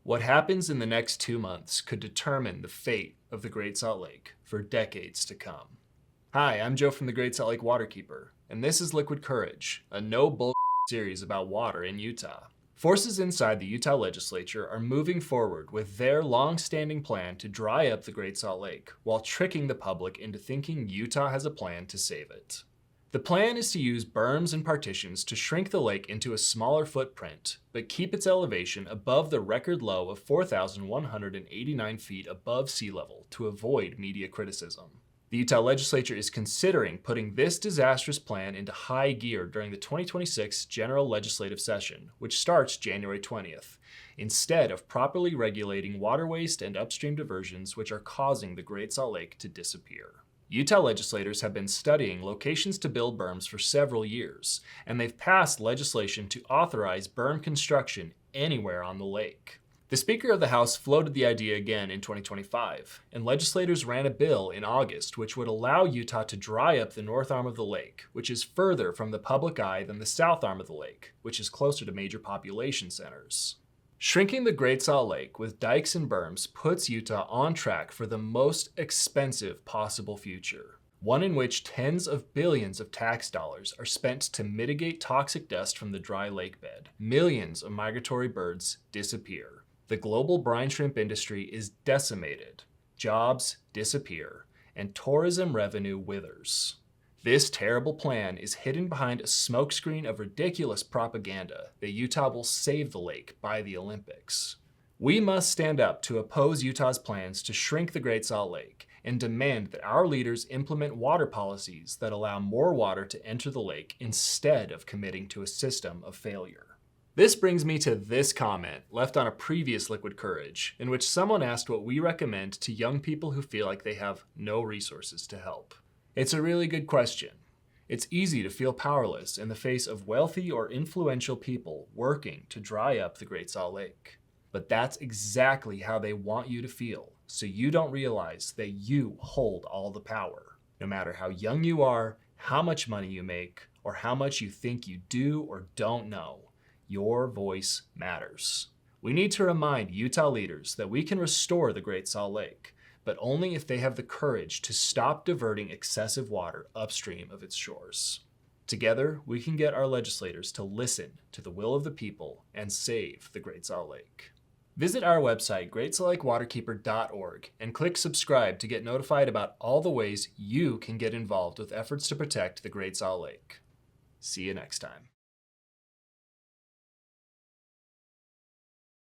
What happens in the next 2 months could determine the fate of the Great Salt Lake for decades to come. Hi, I'm Joe from the Great Salt Lake Waterkeeper, and this is Liquid Courage, a no-bull series about water in Utah. Forces inside the Utah Legislature are moving forward with their long-standing plan to dry up the Great Salt Lake, while tricking the public into thinking Utah has a plan to save it. The plan is to use berms and partitions to shrink the lake into a smaller footprint, but keep its elevation above the record low of 4,189 feet above sea level to avoid media criticism. The Utah Legislature is considering putting this disastrous plan into high gear during the 2026 General Legislative Session, which starts January 20th, instead of properly regulating water waste and upstream diversions which are causing the Great Salt Lake to disappear. Utah legislators have been studying locations to build berms for several years, and they've passed legislation to authorize berm construction anywhere on the lake. The Speaker of the House floated the idea again in 2025, and legislators ran a bill in August which would allow Utah to dry up the north arm of the lake, which is further from the public eye than the south arm of the lake, which is closer to major population centers. Shrinking the Great Salt Lake with dikes and berms puts Utah on track for the most expensive possible future, one in which tens of billions of tax dollars are spent to mitigate toxic dust from the dry lake bed. Millions of migratory birds disappear. The global brine shrimp industry is decimated. Jobs disappear, and tourism revenue withers. This terrible plan is hidden behind a smokescreen of ridiculous propaganda that Utah will save the lake by the Olympics. We must stand up to oppose Utah's plans to shrink the Great Salt Lake and demand that our leaders implement water policies that allow more water to enter the lake instead of committing to a system of failure. This brings me to this comment left on a previous Liquid Courage, in which someone asked what we recommend to young people who feel like they have no resources to help. It's a really good question. It's easy to feel powerless in the face of wealthy or influential people working to dry up the Great Salt Lake. But that's exactly how they want you to feel, so you don't realize that you hold all the power. No matter how young you are, how much money you make, or how much you think you do or don't know, your voice matters. We need to remind Utah leaders that we can restore the Great Salt Lake, but only if they have the courage to stop diverting excessive water upstream of its shores. Together, we can get our legislators to listen to the will of the people and save the Great Salt Lake. Visit our website, greatsaltlakewaterkeeper.org, and click subscribe to get notified about all the ways you can get involved with efforts to protect the Great Salt Lake. See you next time.